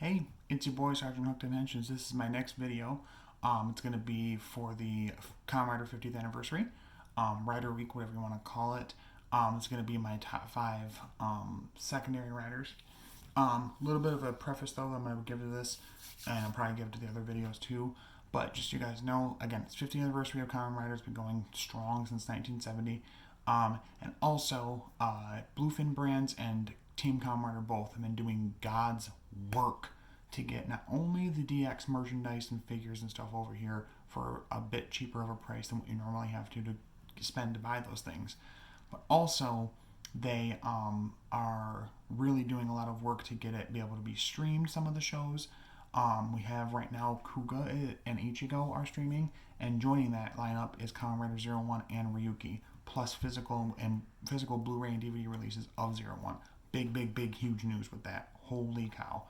Hey, it's your boy Sergeant Hook Dimensions. This is my next video. It's going to be for the Kamen Rider 50th anniversary, Rider Week, whatever you want to call it. It's going to be my top 5 secondary riders. A little bit of a preface though I'm going to give to this, and I'll probably give it to the other videos too. But just so you guys know, again, it's 50th anniversary of Kamen Rider. It's been going strong since 1970. And also, Bluefin Brands and Team Kamen Rider both have been doing God's work to get not only the DX merchandise and figures and stuff over here for a bit cheaper of a price than what you normally have to spend to buy those things, but also they are really doing a lot of work to get it be able to be streamed. Some of the shows we have right now, Kuga and Ichigo are streaming, and joining that lineup is Kamen Rider 01 and Ryuki, plus physical Blu-ray and DVD releases of 01. Big, huge news with that. Holy cow.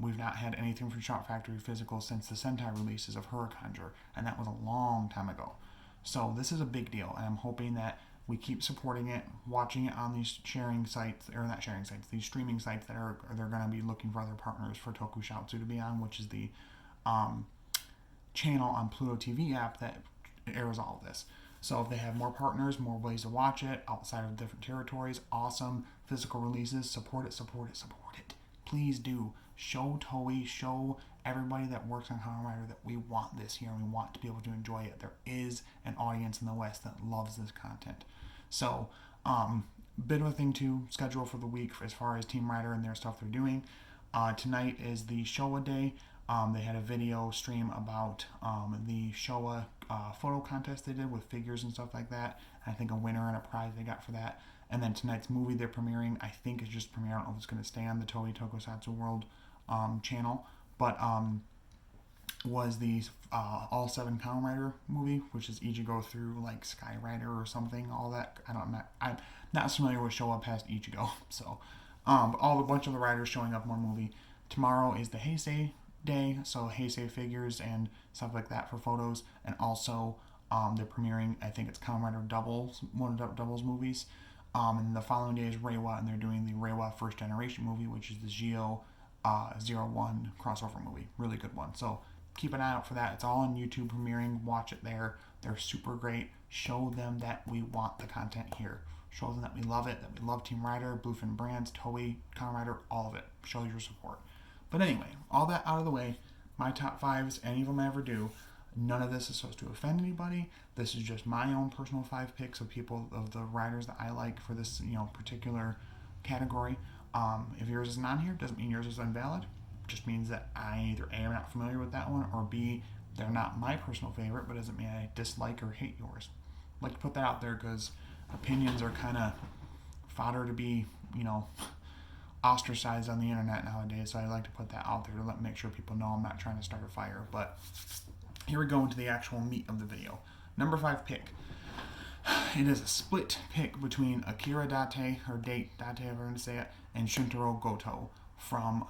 We've not had anything from Shout Factory Physical since the Sentai releases of Hurricaneer, and that was a long time ago. So this is a big deal, and I'm hoping that we keep supporting it, watching it on these sharing sites, or not sharing sites, these streaming sites that they're going to be looking for other partners for Tokushoutsu to be on, which is the channel on Pluto TV app that airs all of this. So if they have more partners, more ways to watch it outside of different territories, awesome physical releases, support it. Please do. Show Toei, show everybody that works on Kamen Rider that we want this here and we want to be able to enjoy it. There is an audience in the West that loves this content. So, bit of a thing to schedule for the week as far as Team Rider and their stuff they're doing. Tonight is the Showa Day. They had a video stream about the Showa photo contest they did with figures and stuff like that. And I think a winner and a prize they got for that. And then tonight's movie they're premiering, I think is just premiering. I don't know if it's going to stay on the Toei Tokusatsu World channel, but was the All 7 Kamen Rider movie, which is Ichigo through like Sky Rider or something, all that. I'm not as familiar with Showa past Ichigo, so but a bunch of the riders showing up in one movie. Tomorrow is the Heisei Day, so Heisei figures and stuff like that for photos, and also they're premiering, I think it's Kamen Rider Doubles, one of the Doubles movies. And the following day is Reiwa, and they're doing the Reiwa First Generation movie, which is the Geo 01 crossover movie. Really good one. So keep an eye out for that. It's all on YouTube premiering. Watch it there. They're super great. Show them that we want the content here. Show them that we love it, that we love Team Rider, Bluefin Brands, Toei, Kamen Rider, all of it. Show your support. But anyway, all that out of the way, my top 5s, any of them I ever do, none of this is supposed to offend anybody. This is just my own personal 5 picks of people, of the riders that I like for this, particular category. If yours isn't on here, doesn't mean yours is invalid. It just means that I either A, am not familiar with that one, or B, they're not my personal favorite, but doesn't mean I dislike or hate yours. I'd like to put that out there because opinions are kind of fodder to be, ostracized on the internet nowadays. So I like to put that out there to make sure people know I'm not trying to start a fire. But here we go into the actual meat of the video. Number 5 pick. It is a split pick between Akira Date, or Date, however I'm going to say it, and Shintaro Goto from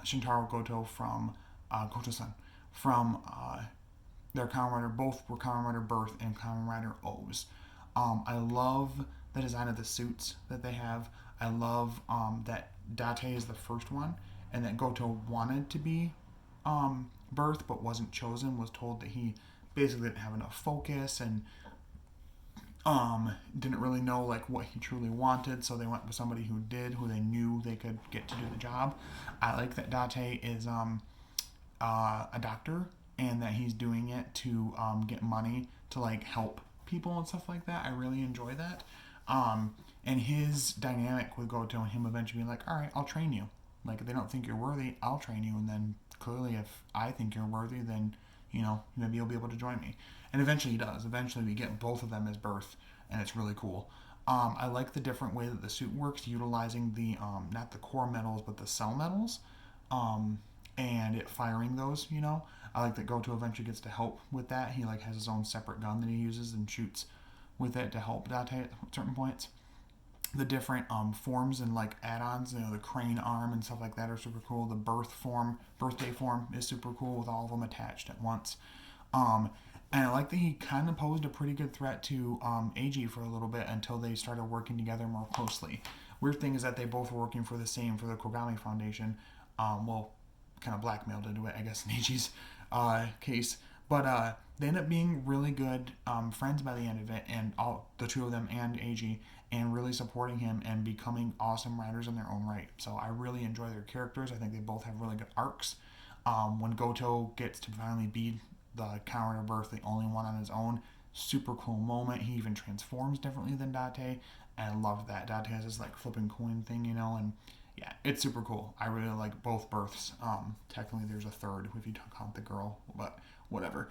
Goto-san, from their Kamen Rider. Both were Kamen Rider Birth and Kamen Rider O's. I love the design of the suits that they have. I love that Date is the first one, and that Goto wanted to be Birth but wasn't chosen, was told that he basically didn't have enough focus and didn't really know like what he truly wanted, so they went with somebody who did, who they knew they could get to do the job. I like that Date is a doctor, and that he's doing it to get money to like help people and stuff like that. I really enjoy that. And his dynamic with Goto and him eventually being like, all right, I'll train you. Like, if they don't think you're worthy, I'll train you, and then clearly if I think you're worthy, then maybe you'll be able to join me. And eventually he does. Eventually we get both of them as Birth, and it's really cool. I like the different way that the suit works, utilizing the not the core metals but the cell metals, and it firing those. I like that Goto eventually gets to help with that. He like has his own separate gun that he uses and shoots with it to help Date at certain points. The different forms and like add-ons, the crane arm and stuff like that are super cool. The birthday form is super cool with all of them attached at once. And I like that he kind of posed a pretty good threat to AG for a little bit until they started working together more closely. Weird thing is that they both were working for the Kogami Foundation. kind of blackmailed into it, I guess, in Eiichi's case. But they end up being really good friends by the end of it, and all the two of them and Eiji, and really supporting him and becoming awesome writers in their own right. So I really enjoy their characters. I think they both have really good arcs. When Goto gets to finally be the Kamen Rider birth, the only one on his own, super cool moment. He even transforms differently than Date, and I love that. Date has this like flipping coin thing, you know, and yeah, it's super cool. I really like both births. Technically, there's a third if you count the girl, but whatever.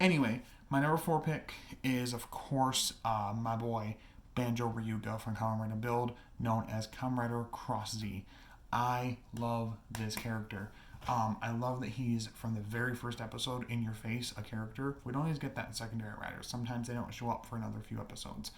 Anyway, my number 4 pick is, of course, my boy Banjo Ryuga from Kamen Rider Build, known as Kamen Rider Cross Z. I love this character. I love that he's, from the very first episode, in your face, a character. We don't always get that in secondary riders. Sometimes they don't show up for another few episodes.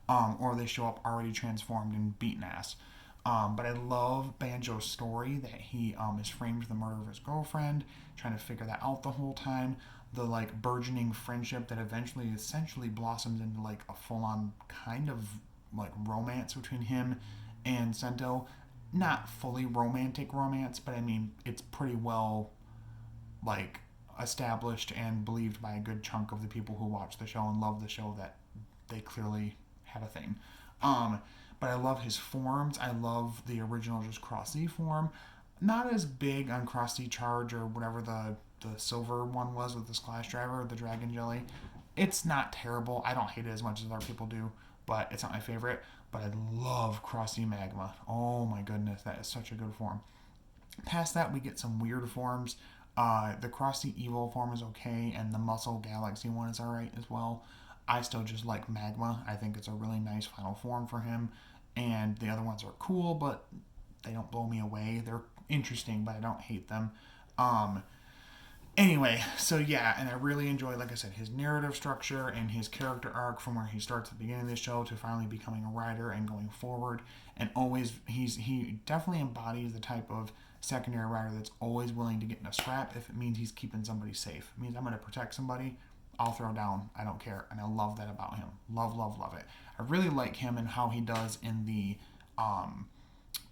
Or they show up already transformed and beaten ass. But I love Banjo's story, that he is framed for the murder of his girlfriend, trying to figure that out the whole time. The like burgeoning friendship that eventually essentially blossoms into like a full-on kind of like romance between him and Sento. Not fully romantic romance, but I mean it's pretty well like established and believed by a good chunk of the people who watch the show and love the show that they clearly have a thing. But I love his forms. I love the original just Cross Z form. Not as big on Cross Z Charge or whatever the silver one was with the Splash Driver, the Dragon Jelly. It's not terrible. I don't hate it as much as other people do, but it's not my favorite. But I love Cross Z Magma. Oh my goodness, that is such a good form. Past that, we get some weird forms. The Cross Z Evil form is okay, and the Muscle Galaxy one is alright as well. I still just like Magma. I think it's a really nice final form for him. And the other ones are cool, but they don't blow me away. They're interesting, but I don't hate them. Anyway, so yeah, and I really enjoy, like I said, his narrative structure and his character arc from where he starts at the beginning of the show to finally becoming a writer and going forward. And always, he definitely embodies the type of secondary writer that's always willing to get in a scrap if it means he's keeping somebody safe. It means I'm going to protect somebody, I'll throw down. I don't care. And I love that about him. Love, love, love it. I really like him and how he does in the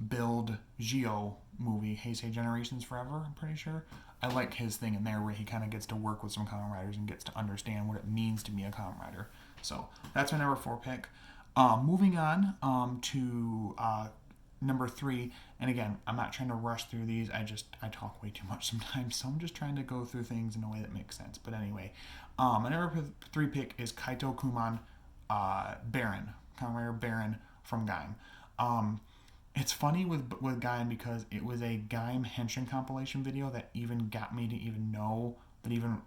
Build Geo movie, Heisei Generations Forever, I'm pretty sure. I like his thing in there where he kind of gets to work with some Kamen Riders and gets to understand what it means to be a Kamen Rider. So that's my number 4 pick. Moving on to number 3. And again, I'm not trying to rush through these. I talk way too much sometimes. So I'm just trying to go through things in a way that makes sense. But anyway, my number 3 pick is Kaito Kuman Baron. Kamen Rider Baron from Gaim. It's funny with Gaim because it was a Gaim Henshin compilation video that even got me to even know, that even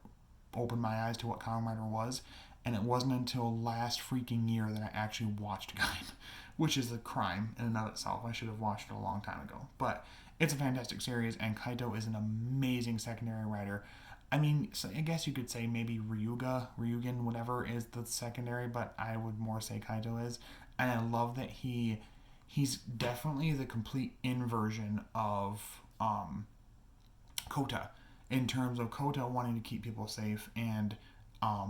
opened my eyes to what Kamen Rider was. And it wasn't until last freaking year that I actually watched Gaim, which is a crime in and of itself. I should have watched it a long time ago. But it's a fantastic series, and Kaito is an amazing secondary writer. I mean, so I guess you could say maybe Ryugen, whatever, is the secondary, but I would more say Kaito is. And I love that he's definitely the complete inversion of Kota, in terms of Kota wanting to keep people safe and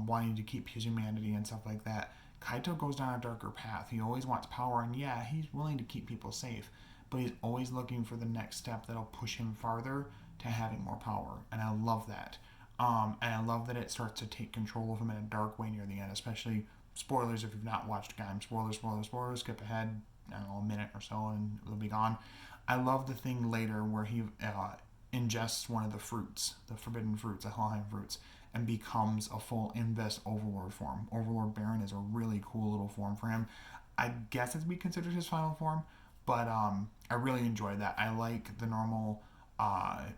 wanting to keep his humanity and stuff like that. Kaito goes down a darker path. He always wants power, and yeah, he's willing to keep people safe, but he's always looking for the next step that'll push him farther to having more power, and I love that. And I love that it starts to take control of him in a dark way near the end, especially, spoilers if you've not watched Gaim, spoilers, skip ahead, I don't know, a minute or so and it'll be gone. I love the thing later where he ingests one of the fruits, the forbidden fruits, the Helheim fruits, and becomes a full Invest Overlord form. Overlord Baron is a really cool little form for him. I guess it's be considered his final form, but I really enjoy that. I like the normal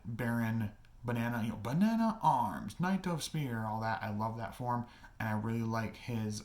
Baron banana arms, Knight of Spear, all that. I love that form, and I really like his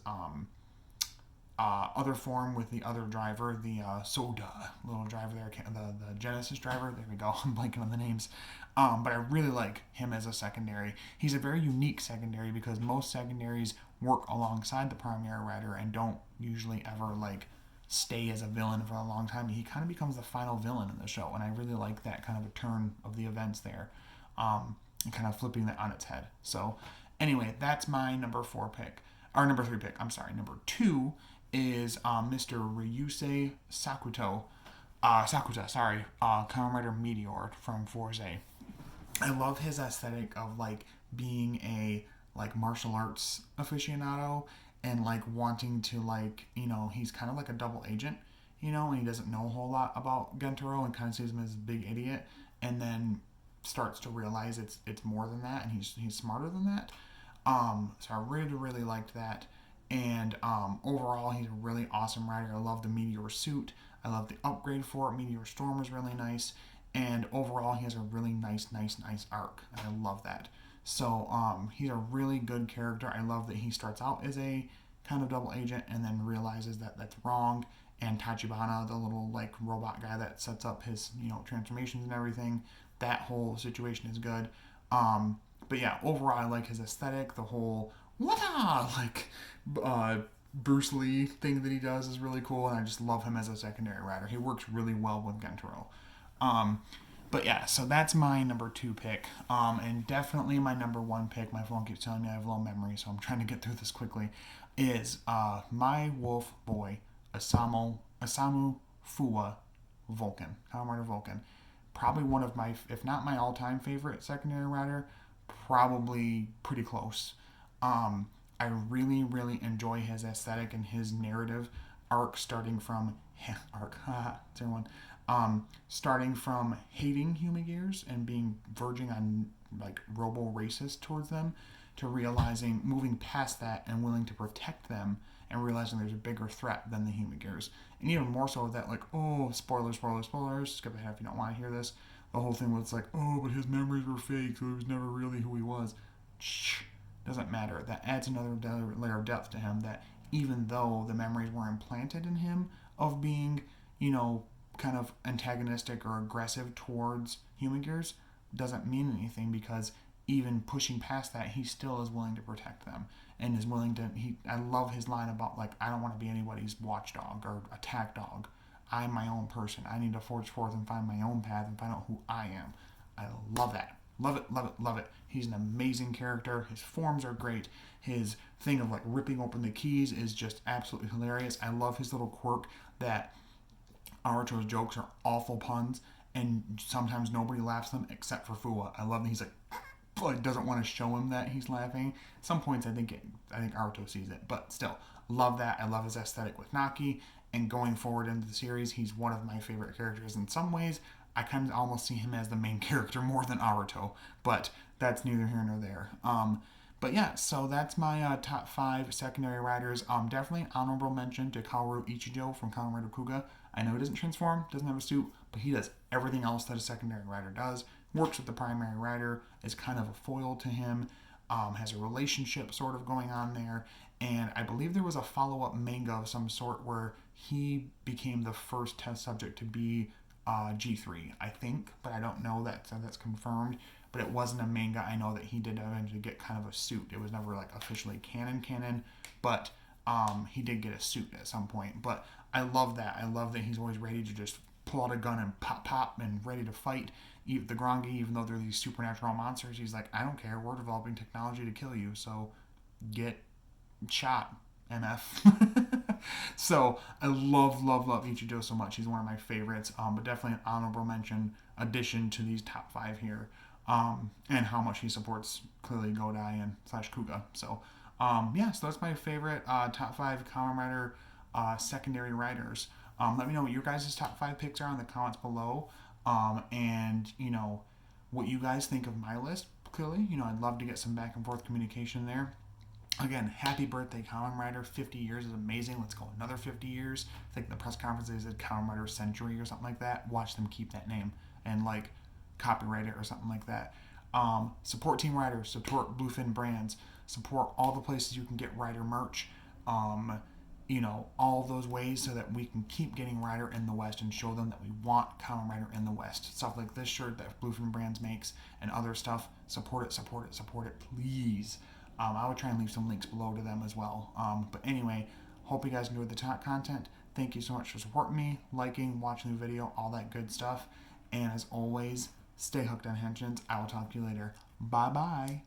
other form with the other driver, the Soda little driver there, the Genesis driver. There we go. I'm blanking on the names. But I really like him as a secondary. He's a very unique secondary because most secondaries work alongside the primary rider and don't usually ever like stay as a villain for a long time. He kind of becomes the final villain in the show, and I really like that kind of a turn of the events there, and kind of flipping that on its head. So anyway, that's my number 3 pick. Number 2 is Mr. Ryusei Sakuto Sakuta, sorry, Kamen Rider Meteor from Forze. I love his aesthetic of like being a like martial arts aficionado and like wanting to like he's kind of like a double agent, and he doesn't know a whole lot about Gentaro and kind of sees him as a big idiot, and then starts to realize it's more than that, and he's smarter than that. So I really really liked that, and overall he's a really awesome rider. I love the Meteor suit. I love the upgrade for it. Meteor Storm is really nice, and overall he has a really nice arc, and I love that. So he's a really good character. I love that he starts out as a kind of double agent and then realizes that that's wrong. And Tachibana, the little like robot guy that sets up his transformations and everything, that whole situation is good. But yeah, overall I like his aesthetic. The whole wata like Bruce Lee thing that he does is really cool, and I just love him as a secondary rider. He works really well with Gentaro. Um, but yeah, so that's my number 2 pick. And definitely my number 1 pick, my phone keeps telling me I have low memory, so I'm trying to get through this quickly, is My Wolf Boy, Isamu Fuwa Vulcan, Kamen Rider Vulcan. Probably one of my, if not my all-time favorite secondary rider, probably pretty close. I really, really enjoy his aesthetic and his narrative arc, starting from arc, it's everyone, starting from hating human gears and being verging on like robo racist towards them, to realizing moving past that and willing to protect them and realizing there's a bigger threat than the human gears. And even more so that like, oh, spoilers, skip ahead if you don't want to hear this. The whole thing was like, oh, but his memories were fake, so he was never really who he was. Shh, doesn't matter. That adds another layer of depth to him, that even though the memories were implanted in him of being, kind of antagonistic or aggressive towards human gears, doesn't mean anything, because even pushing past that, he still is willing to protect them and is willing to. I love his line about like, I don't want to be anybody's watchdog or attack dog. I'm my own person. I need to forge forth and find my own path and find out who I am. I love that. Love it, love it, love it. He's an amazing character. His forms are great. His thing of like ripping open the keys is just absolutely hilarious. I love his little quirk that Aruto's jokes are awful puns, and sometimes nobody laughs them except for Fua. I love that he's like doesn't want to show him that he's laughing. At some points, I think Aruto sees it, but still, love that. I love his aesthetic with Naki, and going forward into the series, he's one of my favorite characters. In some ways, I kind of almost see him as the main character more than Aruto, but that's neither here nor there. But yeah, so that's my top 5 secondary riders. Definitely honorable mention to Kaoru Ichijo from Kamen Rider Kuga. I know he doesn't transform, doesn't have a suit, but he does everything else that a secondary rider does. Works with the primary rider, is kind of a foil to him, has a relationship sort of going on there, and I believe there was a follow-up manga of some sort where he became the first test subject to be G3, I think, but I don't know that, so that's confirmed. But it wasn't a manga. I know that he did eventually get kind of a suit. It was never like officially canon, but he did get a suit at some point. But I love that. I love that he's always ready to just pull out a gun and pop and ready to fight the Grongi, even though they're these supernatural monsters. He's like, I don't care. We're developing technology to kill you, so get shot, MF. So I love Ichijo so much. He's one of my favorites, but definitely an honorable mention addition to these top 5 here. And how much he supports clearly Godai and / Kuga. So yeah, so that's my favorite top 5 Kamen Rider secondary riders. Let me know what your guys' top 5 picks are in the comments below, and what you guys think of my list. Clearly, I'd love to get some back and forth communication there. Again, happy birthday, Kamen Rider. 50 years is amazing. Let's go another 50 years. I think the press conference they said Kamen Rider Century or something like that. Watch them keep that name and like copyright it or something like that. Support Team Rider, support Bluefin Brands, support all the places you can get Rider merch. All those ways, so that we can keep getting Rider in the West and show them that we want Kamen Rider in the West. Stuff like this shirt that Bluefin Brands makes and other stuff. Support it, please. I would try and leave some links below to them as well. But anyway, hope you guys enjoyed the top content. Thank you so much for supporting me, liking, watching the video, all that good stuff. And as always, stay hooked on Henshin's. I will talk to you later. Bye-bye.